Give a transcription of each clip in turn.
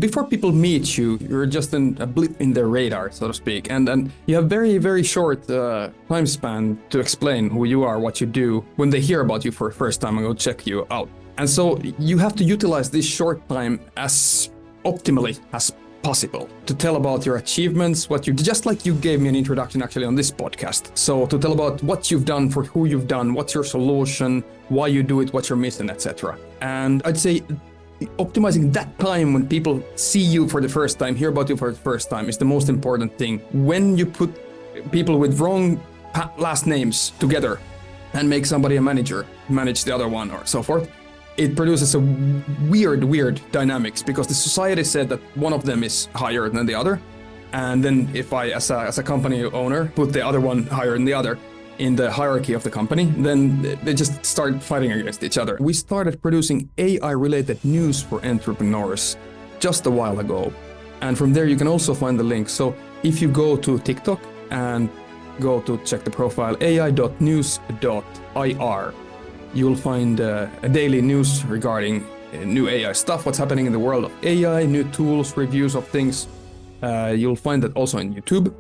Before people meet you, you're just a blip in their radar, so to speak, and you have very short time span to explain who you are, what you do, when they hear about you for the first time and go check you out. And so you have to utilize this short time as optimally as possible to tell about your achievements, what you just like you gave me an introduction actually on this podcast. So to tell about what you've done, for who you've done, what's your solution, why you do it, what you're missing, etc. And I'd say optimizing that time when people see you for the first time, hear about you for the first time, is the most important thing. When you put people with wrong last names together and make somebody a manager, manage the other one or so forth, it produces a weird dynamics, because the society said that one of them is higher than the other. And then if I, as a company owner, put the other one higher than the other in the hierarchy of the company, then they just start fighting against each other. We started producing AI-related news for entrepreneurs just a while ago. And from there, you can also find the link. So if you go to TikTok and go to check the profile ai.news.ir, you'll find a daily news regarding new AI stuff, what's happening in the world of AI, new tools, reviews of things. You'll find that also on YouTube.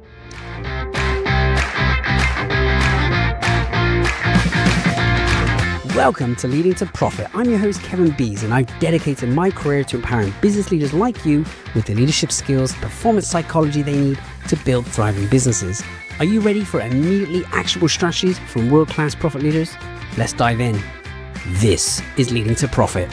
Welcome to Leading to Profit. I'm your host, Kevin Bees, and I've dedicated my career to empowering business leaders like you with the leadership skills, performance psychology they need to build thriving businesses. Are you ready for immediately actionable strategies from world-class profit leaders? Let's dive in. This is Leading to Profit.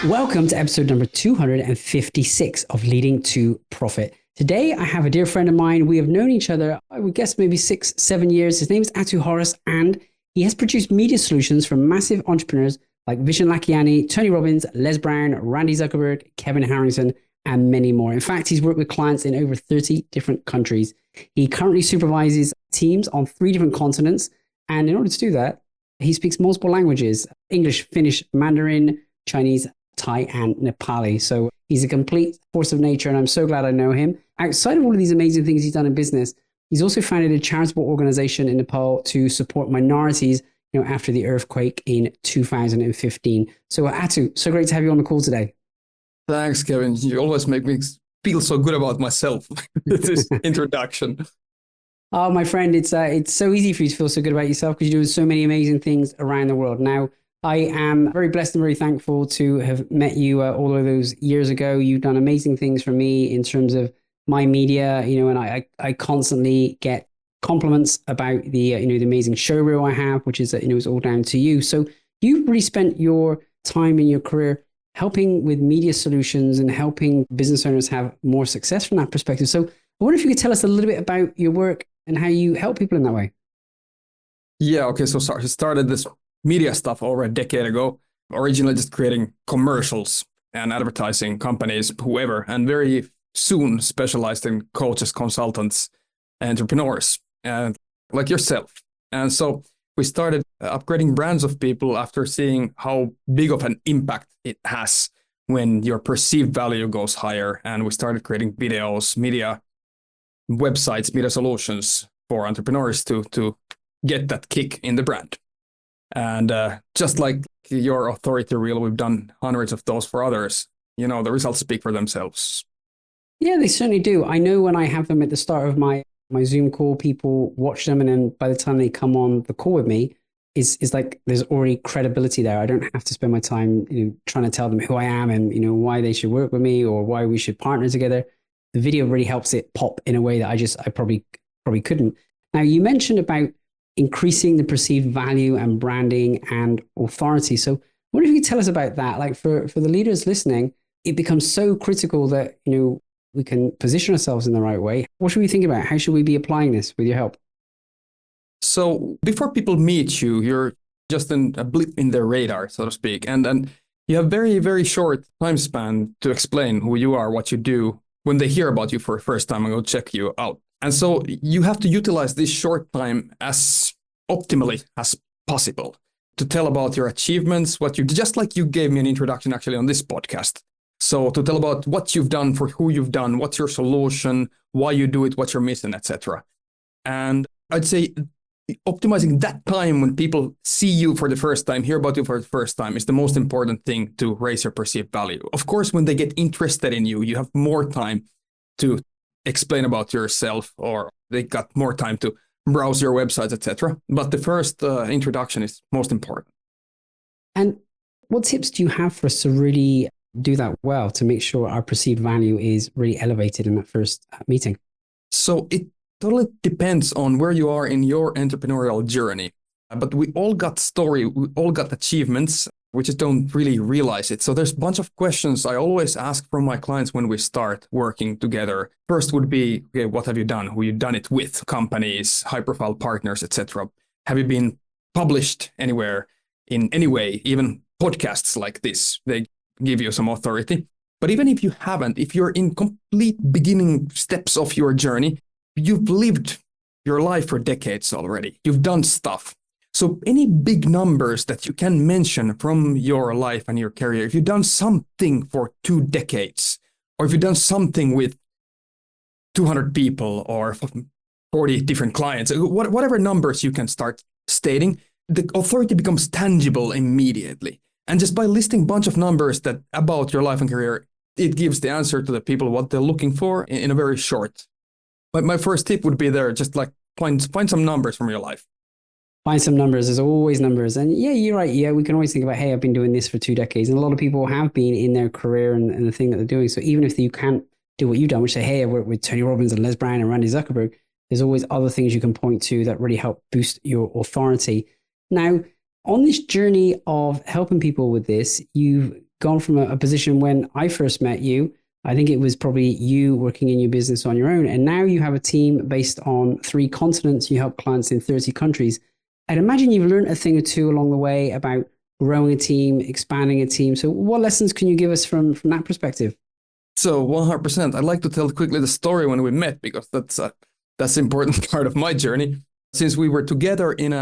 Welcome to episode number 256 of Leading to Profit. Today, I have a dear friend of mine. We have known each other, I would guess maybe 6-7 years. His name is Aatu Horus, and he has produced media solutions for massive entrepreneurs like Vishen Lakhiani, Tony Robbins, Les Brown, Randi Zuckerberg, Kevin Harrington, and many more. In fact, he's worked with clients in over 30 different countries. He currently supervises teams on 3 different continents. And in order to do that, he speaks multiple languages: English, Finnish, Mandarin, Chinese, Thai, and Nepali. So he's a complete force of nature, and I'm so glad I know him. Outside of all of these amazing things he's done in business, he's also founded a charitable organization in Nepal to support minorities, after the earthquake in 2015. So Aatu, so great to have you on the call today. Thanks, Kevin. You always make me feel so good about myself with this introduction. Oh, my friend, it's so easy for you to feel so good about yourself because you're doing so many amazing things around the world. Now, I am very blessed and very thankful to have met you all of those years ago. You've done amazing things for me in terms of my media, and I constantly get compliments about the amazing showreel I have, which is is all down to you. So you've really spent your time in your career helping with media solutions and helping business owners have more success from that perspective. So I wonder if you could tell us a little bit about your work and how you help people in that way. Yeah, okay. So I started this media stuff over a decade ago, originally just creating commercials and advertising companies, whoever, and very soon specialized in coaches, consultants, entrepreneurs, and like yourself. And so we started upgrading brands of people after seeing how big of an impact it has when your perceived value goes higher. And we started creating videos, media websites, media solutions for entrepreneurs to get that kick in the brand. And just like your authority reel, we've done hundreds of those for others. The results speak for themselves. Yeah, they certainly do. I know when I have them at the start of my Zoom call, people watch them, and then by the time they come on the call with me, it's like there's already credibility there. I don't have to spend my time trying to tell them who I am and why they should work with me or why we should partner together. The video really helps it pop in a way that I probably couldn't. Now, you mentioned about increasing the perceived value and branding and authority. So what if you could tell us about that? Like for the leaders listening, it becomes so critical that, we can position ourselves in the right way. What should we think about? How should we be applying this with your help? So before people meet you, you're just a blip in their radar, so to speak. And you have very short time span to explain who you are, what you do, when they hear about you for the first time and go check you out. And so you have to utilize this short time as optimally as possible to tell about your achievements, what you just like you gave me an introduction actually on this podcast. So to tell about what you've done, for who you've done, what's your solution, why you do it, what you're missing, etc. And I'd say optimizing that time when people see you for the first time, hear about you for the first time, is the most important thing to raise your perceived value. Of course, when they get interested in you, you have more time to explain about yourself, or they got more time to browse your websites, etc. But the first introduction is most important. And what tips do you have for us to really do that well, to make sure our perceived value is really elevated in that first meeting? So it totally depends on where you are in your entrepreneurial journey. But we all got story, we all got achievements. We just don't really realize it. So there's a bunch of questions I always ask from my clients when we start working together. First would be, okay, what have you done? Who you done it with? Companies, high-profile partners, etc. Have you been published anywhere in any way? Even podcasts like this, they give you some authority. But even if you haven't, if you're in complete beginning steps of your journey, you've lived your life for decades already. You've done stuff. So any big numbers that you can mention from your life and your career, if you've done something for 2 decades, or if you've done something with 200 people or 40 different clients, whatever numbers you can start stating, the authority becomes tangible immediately. And just by listing a bunch of numbers that about your life and career, it gives the answer to the people what they're looking for in a very short. But my first tip would be there, just like find some numbers from your life. Find some numbers. There's always numbers. And yeah, you're right. Yeah, we can always think about, hey, I've been doing this for 2 decades. And a lot of people have been in their career and the thing that they're doing. So even if you can't do what you've done, which say, hey, I work with Tony Robbins and Les Brown and Randi Zuckerberg, there's always other things you can point to that really help boost your authority. Now, on this journey of helping people with this, you've gone from a position when I first met you. I think it was probably you working in your business on your own. And now you have a team based on 3 continents. You help clients in 30 countries. I'd imagine you've learned a thing or two along the way about growing a team, expanding a team. So what lessons can you give us from that perspective? So 100%. I'd like to tell quickly the story when we met, because that's an important part of my journey. Since we were together in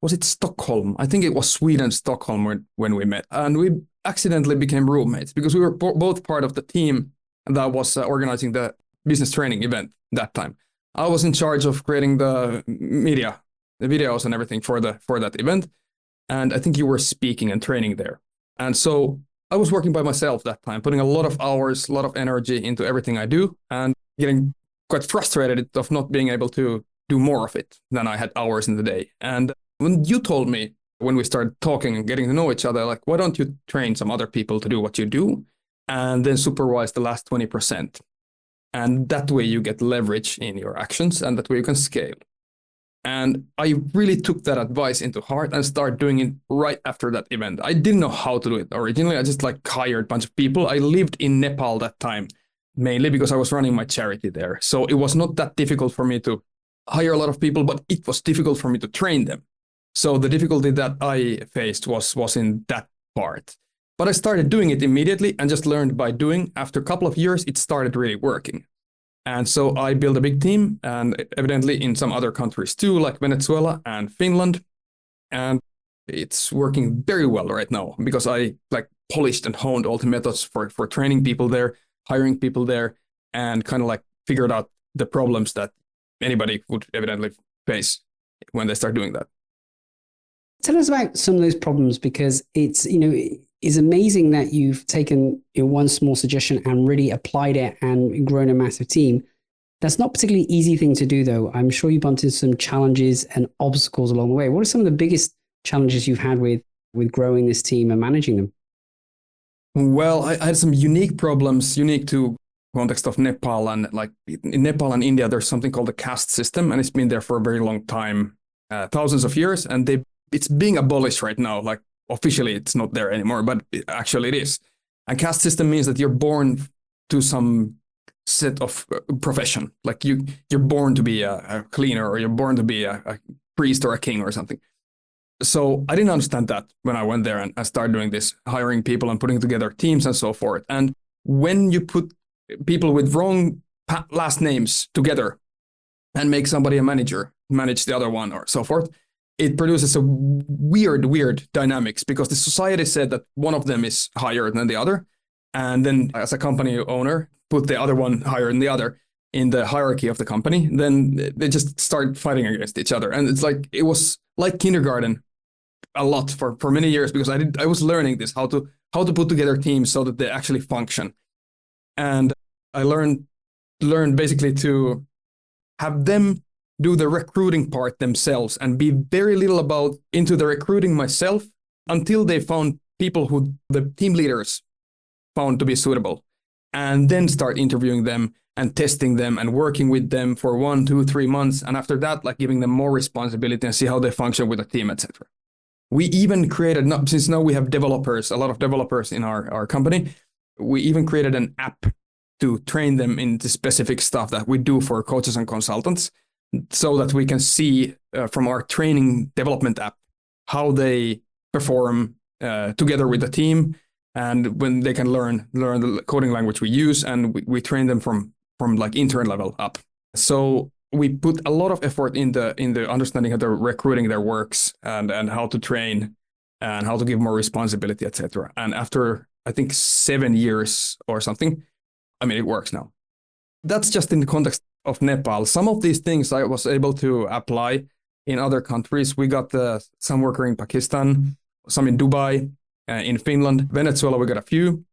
was it Stockholm? I think it was Sweden, Stockholm, when we met. And we accidentally became roommates because we were both part of the team that was organizing the business training event that time. I was in charge of creating the media, the videos and everything for that event. And I think you were speaking and training there. And so I was working by myself that time, putting a lot of hours, a lot of energy into everything I do, and getting quite frustrated of not being able to do more of it than I had hours in the day. And when you told me, when we started talking and getting to know each other, like, why don't you train some other people to do what you do and then supervise the last 20%? And that way you get leverage in your actions, and that way you can scale. And I really took that advice into heart and started doing it right after that event. I didn't know how to do it originally. I just hired a bunch of people. I lived in Nepal that time, mainly because I was running my charity there. So it was not that difficult for me to hire a lot of people, but it was difficult for me to train them. So the difficulty that I faced was in that part. But I started doing it immediately and just learned by doing. After a couple of years, it started really working. And so I built a big team, and evidently in some other countries too, like Venezuela and Finland. And it's working very well right now because I polished and honed all the methods for training people there, hiring people there, and kind of figured out the problems that anybody would evidently face when they start doing that. Tell us about some of those problems, because it's amazing that you've taken one small suggestion and really applied it and grown a massive team. That's not a particularly easy thing to do, though. I'm sure you bumped into some challenges and obstacles along the way. What are some of the biggest challenges you've had with growing this team and managing them? Well, I had some unique problems, unique to context of Nepal. And in Nepal and India, there's something called the caste system, and it's been there for a very long time, thousands of years, and it's being abolished right now. Officially, it's not there anymore, but actually it is. A caste system means that you're born to some set of profession. You're born to be a cleaner, or you're born to be a priest or a king or something. So I didn't understand that when I went there and I started doing this, hiring people and putting together teams and so forth. And when you put people with wrong last names together and make somebody a manager, manage the other one or so forth, it produces a weird dynamics, because the society said that one of them is higher than the other. And then as a company owner, put the other one higher than the other. in the hierarchy of the company, then they just start fighting against each other. And it was like kindergarten a lot for many years, because I was learning this, how to put together teams so that they actually function. And I learned basically to have them do the recruiting part themselves and be very little about into the recruiting myself until they found people who the team leaders found to be suitable, and then start interviewing them and testing them and working with them for 1, 2, 3 months. And after that, like giving them more responsibility and see how they function with a team, etc. We even created, since now we have developers, a lot of developers in our company, we even created an app to train them in the specific stuff that we do for coaches and consultants, so that we can see from our training development app how they perform together with the team, and when they can learn the coding language we use, and we train them from like intern level up. So we put a lot of effort in the understanding how the recruiting their works, and how to train and how to give more responsibility, etc. And after I think 7 years or something, I mean, it works now. That's just in the context of Nepal. Some of these things I was able to apply in other countries. We got some worker in Pakistan, some in Dubai, in Finland, Venezuela. We got a few.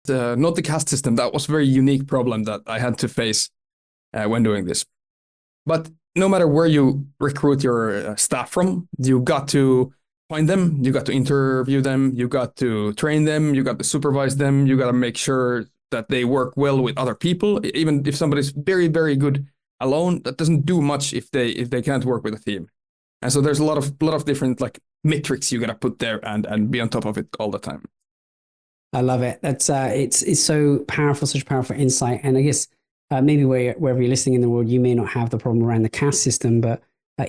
Not the caste system. That was a very unique problem that I had to face when doing this. But no matter where you recruit your staff from, you got to find them, you got to interview them, you got to train them, you got to supervise them, you got to make sure that they work well with other people. Even if somebody's very, very good alone, that doesn't do much if they can't work with a team. And so there's a lot of different like metrics you got to put there and be on top of it all the time. I love it. That's it's so powerful, such powerful insight. And I guess maybe wherever you're listening in the world, you may not have the problem around the caste system, but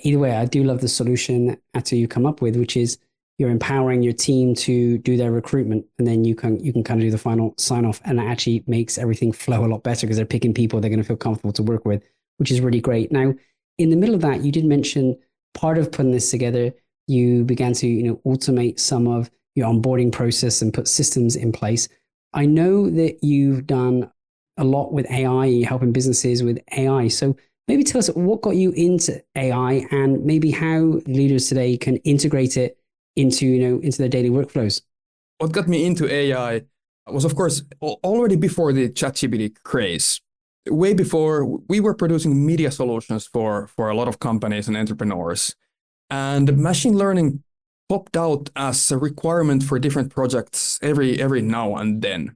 either way, I do love the solution Aatu you come up with, which is you're empowering your team to do their recruitment, and then you can kind of do the final sign off, and it actually makes everything flow a lot better because they're picking people they're going to feel comfortable to work with, which is really great. Now, in the middle of that, you did mention part of putting this together, you began to automate some of your onboarding process and put systems in place. I know that you've done a lot with AI, you're helping businesses with AI. So maybe tell us what got you into AI, and maybe how leaders today can integrate it into their daily workflows. What got me into AI was, of course, already before the ChatGPT craze. Way before, we were producing media solutions for a lot of companies and entrepreneurs. And machine learning popped out as a requirement for different projects every now and then.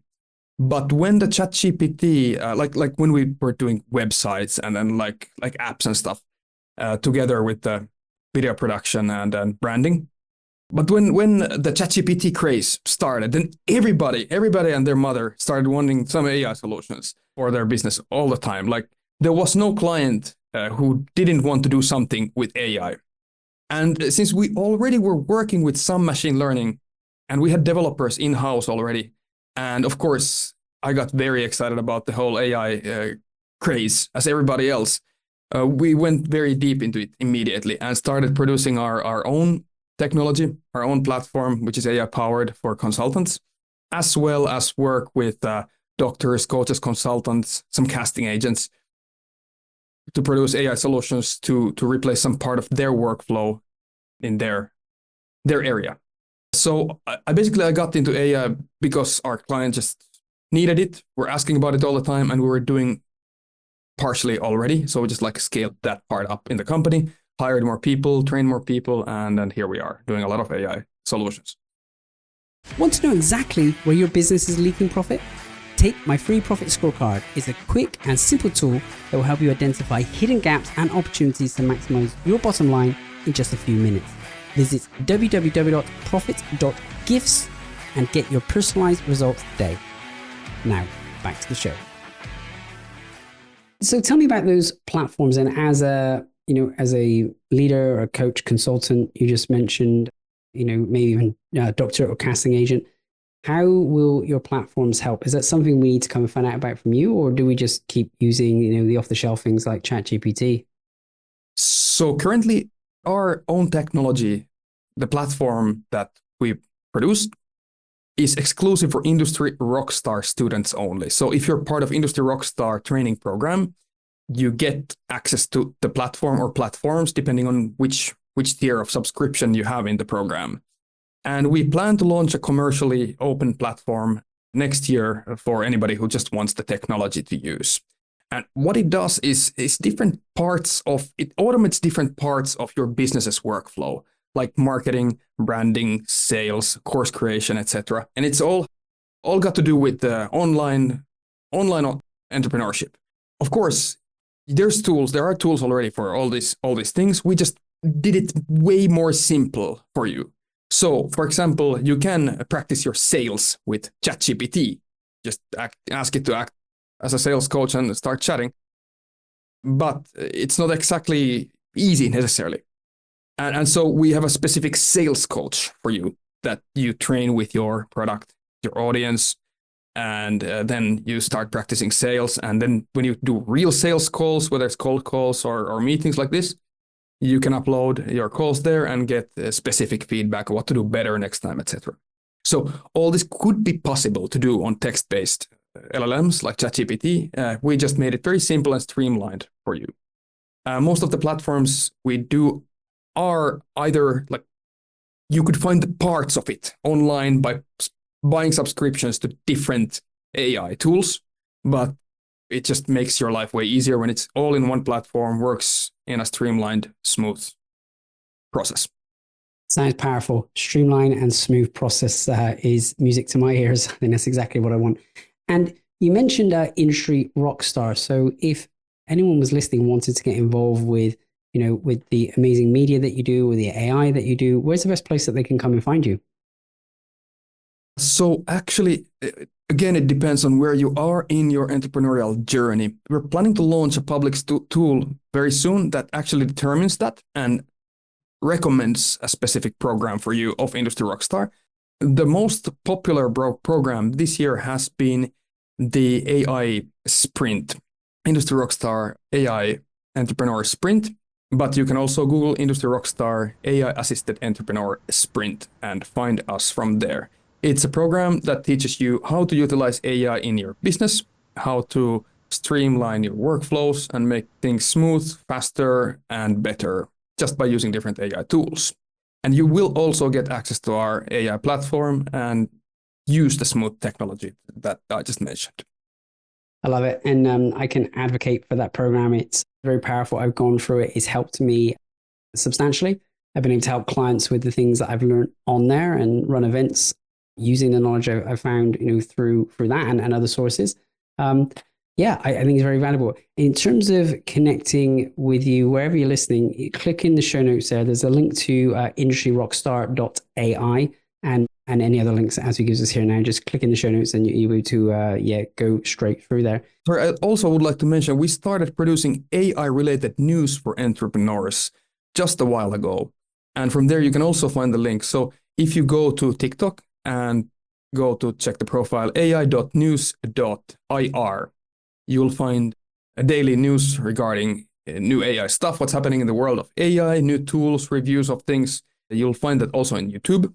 But when the ChatGPT, like when we were doing websites and then like apps and stuff together with the video production and branding. But when the ChatGPT craze started, then everybody and their mother started wanting some AI solutions for their business all the time. Like there was no client who didn't want to do something with AI. And since we already were working with some machine learning and we had developers in-house already, and of course, I got very excited about the whole AI craze as everybody else, we went very deep into it immediately and started producing our own technology, our own platform, which is AI powered for consultants, as well as work with doctors, coaches, consultants, some casting agents to produce AI solutions to replace some part of their workflow in their area. So I basically got into AI because our client just needed it. We're asking about it all the time, and we were doing partially already. So we just like scaled that part up in the company, hired more people, trained more people, and then here we are doing a lot of AI solutions. Want to know exactly where your business is leaking profit? Take my free profit scorecard. It's a quick and simple tool that will help you identify hidden gaps and opportunities to maximize your bottom line in just a few minutes. Visit www.profit.gifts and get your personalized results today. Now, back to the show. So tell me about those platforms, and as a leader or a coach, consultant, you just mentioned, maybe even a doctor or casting agent. How will your platforms help? Is that something we need to come and find out about from you, or do we just keep using, the off-the-shelf things like ChatGPT? So currently, our own technology, the platform that we produced, is exclusive for Industry Rockstar students only. So if you're part of Industry Rockstar training program, you get access to the platform or platforms depending on which tier of subscription you have in the program. And we plan to launch a commercially open platform next year for anybody who just wants the technology to use. And what it does is it automates different parts of your business's workflow, like marketing, branding, sales, course creation, etc. And it's all got to do with online entrepreneurship. Of course, there are tools already for all these things. We just did it way more simple for you. So, for example, you can practice your sales with ChatGPT. Just ask it to act as a sales coach and start chatting. But it's not exactly easy necessarily. And so we have a specific sales coach for you that you train with your product, your audience, and then you start practicing sales. And then when you do real sales calls, whether it's cold calls or meetings like this, you can upload your calls there and get specific feedback on what to do better next time, etc. So all this could be possible to do on text-based LLMs like ChatGPT. We just made it very simple and streamlined for you. Most of the platforms we do are either like you could find the parts of it online by buying subscriptions to different AI tools, but it just makes your life way easier when it's all in one platform, works in a streamlined, smooth process. Sounds powerful. Streamline and smooth process is music to my ears. I think that's exactly what I want. And you mentioned industry rockstar. So if anyone was listening, wanted to get involved with, with the amazing media that you do, with the AI that you do, where's the best place that they can come and find you? So actually, again, it depends on where you are in your entrepreneurial journey. We're planning to launch a public tool very soon that actually determines that and recommends a specific program for you of Industry Rockstar. The most popular program this year has been the AI Sprint, Industry Rockstar AI Entrepreneur Sprint. But you can also Google Industry Rockstar AI Assisted Entrepreneur Sprint and find us from there. It's a program that teaches you how to utilize AI in your business, how to streamline your workflows and make things smooth, faster, and better just by using different AI tools. And you will also get access to our AI platform and use the smooth technology that I just mentioned. I love it. And I can advocate for that program. It's very powerful. I've gone through it. It's helped me substantially. I've been able to help clients with the things that I've learned on there and run events using the knowledge I found, through that and other sources. I think it's very valuable. In terms of connecting with you, wherever you're listening, click in the show notes there. There's a link to industryrockstar.ai and any other links as he gives us here now. Just click in the show notes and you'll be able to go straight through there. Sorry, I also would like to mention we started producing AI-related news for entrepreneurs just a while ago. And from there, you can also find the link. So if you go to TikTok and go to check the profile ai.news.ir, you'll find a daily news regarding new AI stuff, what's happening in the world of AI, new tools, reviews of things. You'll find that also on YouTube.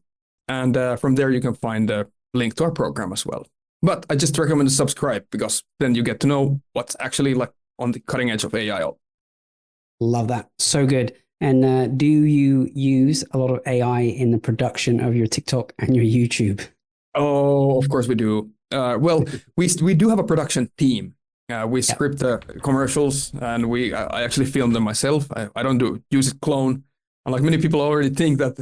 And from there, you can find a link to our program as well. But I just recommend to subscribe because then you get to know what's actually like on the cutting edge of AI. Love that. So good. And do you use a lot of AI in the production of your TikTok and your YouTube? Oh, of course we do. Well, we do have a production team. We script the commercials and I actually film them myself. I don't use a clone. Unlike many people already think that,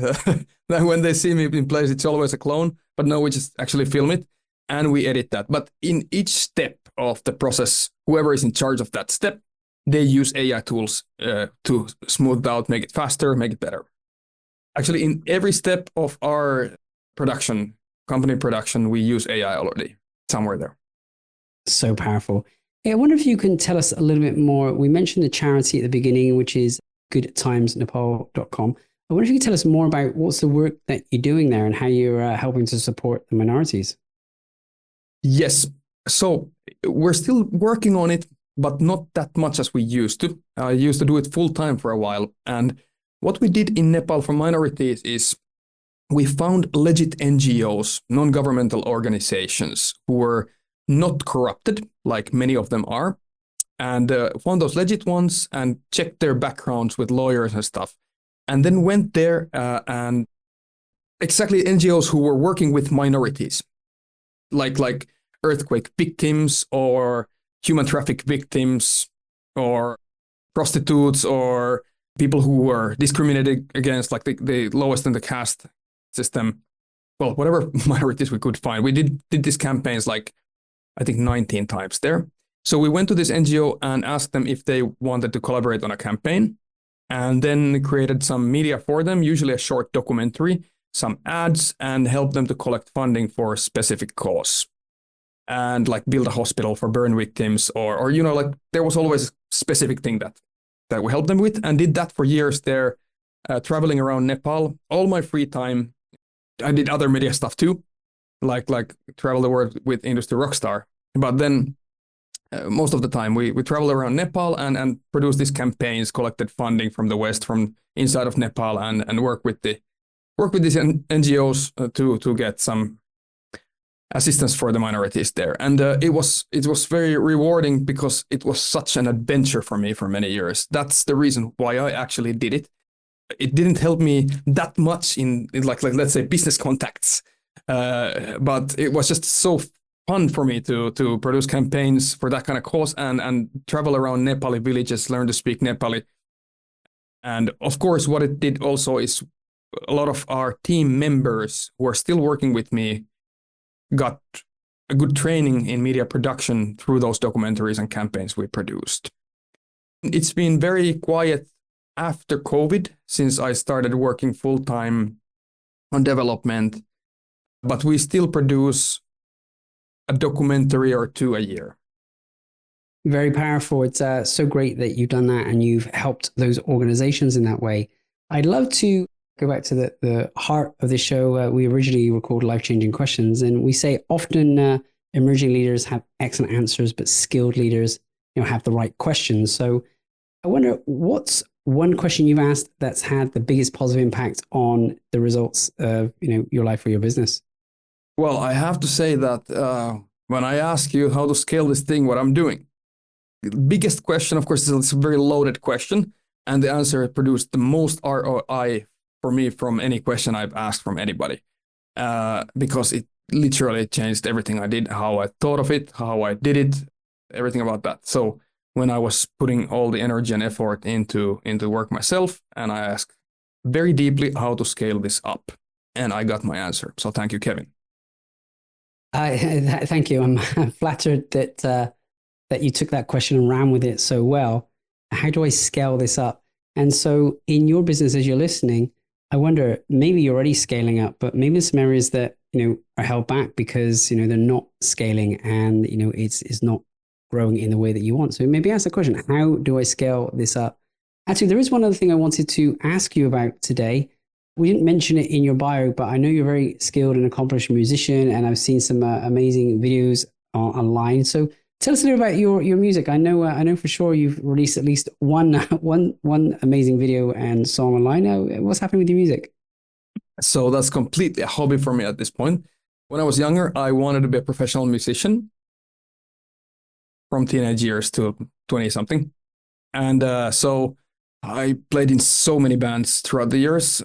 that when they see me in place, it's always a clone. But no, we just actually film it and we edit that. But in each step of the process, whoever is in charge of that step, they use AI tools to smooth out, make it faster, make it better. Actually, in every step of our production, company production, we use AI already somewhere there. So powerful. Hey, I wonder if you can tell us a little bit more. We mentioned the charity at the beginning, which is goodtimesnepal.com. I wonder if you could tell us more about what's the work that you're doing there and how you're helping to support the minorities. Yes. So we're still working on it, but not that much as we used to. I used to do it full time for a while. And what we did in Nepal for minorities is we found legit NGOs, non-governmental organizations who were not corrupted, like many of them are. and found those legit ones and checked their backgrounds with lawyers and stuff. And then went there and exactly NGOs who were working with minorities, like earthquake victims or human traffic victims or prostitutes or people who were discriminated against, like the lowest in the caste system. Well, whatever minorities we could find. We did these campaigns like, I think 19 times there. So we went to this NGO and asked them if they wanted to collaborate on a campaign, and then created some media for them, usually a short documentary, some ads, and helped them to collect funding for a specific cause. And like build a hospital for burn victims, or you know, like there was always a specific thing that we helped them with, and did that for years there, traveling around Nepal. All my free time, I did other media stuff too, like travel the world with Industry Rockstar. But then most of the time we traveled around Nepal and produced these campaigns, collected funding from the West, from inside of Nepal, and work with these NGOs to get some assistance for the minorities there. And it was very rewarding because it was such an adventure for me for many years. That's the reason why I actually did it. It didn't help me that much in like let's say business contacts, but it was just so fun for me to produce campaigns for that kind of cause and travel around Nepali villages, learn to speak Nepali. And of course, what it did also is a lot of our team members who are still working with me got a good training in media production through those documentaries and campaigns we produced. It's been very quiet after COVID since I started working full-time on development, but we still produce a documentary or two a year. Very powerful. It's so great that you've done that and you've helped those organizations in that way. I'd love to go back to the heart of the show. We originally recorded life-changing questions, and we say often emerging leaders have excellent answers, but skilled leaders, have the right questions. So I wonder, what's one question you've asked that's had the biggest positive impact on the results of your life or your business? Well, I have to say that when I ask you how to scale this thing, what I'm doing, the biggest question, of course, is a very loaded question, and the answer produced the most ROI for me from any question I've asked from anybody, because it literally changed everything I did, how I thought of it, how I did it, everything about that. So when I was putting all the energy and effort into work myself, and I asked very deeply how to scale this up, and I got my answer. So thank you, Kevin. Thank you. I'm flattered that you took that question and ran with it so well. How do I scale this up? And so in your business, as you're listening, I wonder, maybe you're already scaling up, but maybe there's some areas that, are held back because, they're not scaling and, it's not growing in the way that you want. So maybe ask the question, how do I scale this up? Actually, there is one other thing I wanted to ask you about today. We didn't mention it in your bio, but I know you're a very skilled and accomplished musician, and I've seen some amazing videos online. So tell us a little about your music. I know for sure you've released at least one amazing video and song online. What's happening with your music? So that's completely a hobby for me at this point. When I was younger, I wanted to be a professional musician from teenage years to 20-something. And so I played in so many bands throughout the years.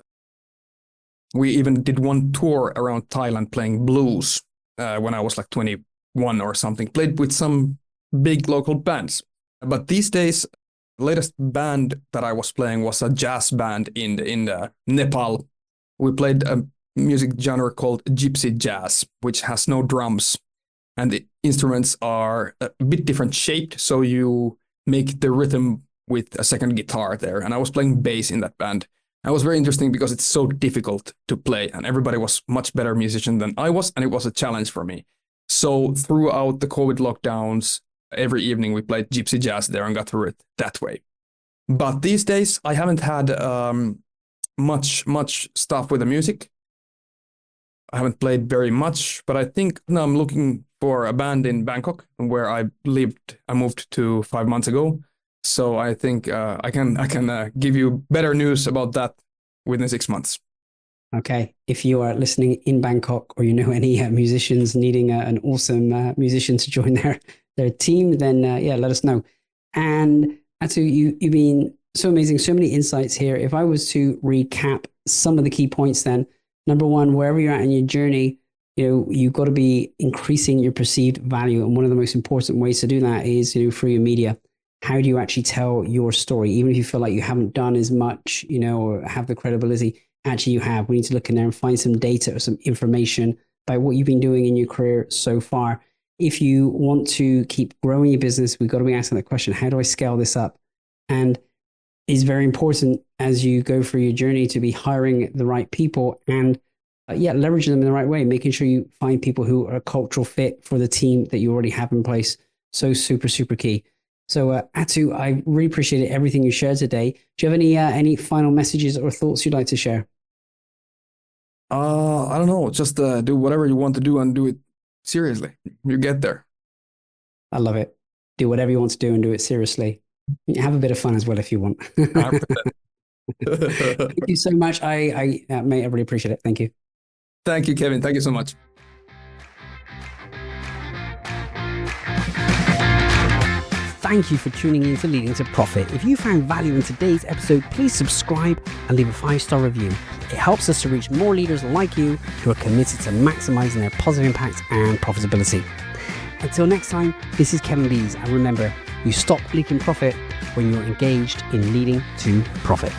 We even did one tour around Thailand playing blues when I was like 21 or something. Played with some big local bands. But these days, the latest band that I was playing was a jazz band in Nepal. We played a music genre called gypsy jazz, which has no drums. And the instruments are a bit different shaped, so you make the rhythm with a second guitar there. And I was playing bass in that band. It was very interesting because it's so difficult to play, and everybody was much better musician than I was, and it was a challenge for me. So throughout the COVID lockdowns, every evening we played gypsy jazz there and got through it that way. But these days, I haven't had much stuff with the music. I haven't played very much, but I think now I'm looking for a band in Bangkok, where I lived. I moved to 5 months ago. So I think I can give you better news about that within 6 months. Okay. If you are listening in Bangkok, or any musicians needing an awesome musician to join their team, then let us know. And Aatu, you've been so amazing, so many insights here. If I was to recap some of the key points, then number one, wherever you're at in your journey, you've got to be increasing your perceived value. And one of the most important ways to do that is, through your media. How do you actually tell your story? Even if you feel like you haven't done as much, or have the credibility, actually you have. We need to look in there and find some data or some information about what you've been doing in your career so far. If you want to keep growing your business, we've got to be asking that question, how do I scale this up? And it's very important as you go through your journey to be hiring the right people and leveraging them in the right way, making sure you find people who are a cultural fit for the team that you already have in place. So super, super key. So Aatu, I really appreciated everything you shared today. Do you have any final messages or thoughts you'd like to share? I don't know. Just do whatever you want to do and do it seriously. You get there. I love it. Do whatever you want to do and do it seriously. Have a bit of fun as well if you want. Thank you so much. Mate, I really appreciate it. Thank you. Thank you, Kevin. Thank you so much. Thank you for tuning in to Leading to Profit. If you found value in today's episode, please subscribe and leave a 5-star review. It helps us to reach more leaders like you who are committed to maximizing their positive impact and profitability. Until next time, this is Kevin Lees, and remember, you stop leaking profit when you're engaged in leading to profit.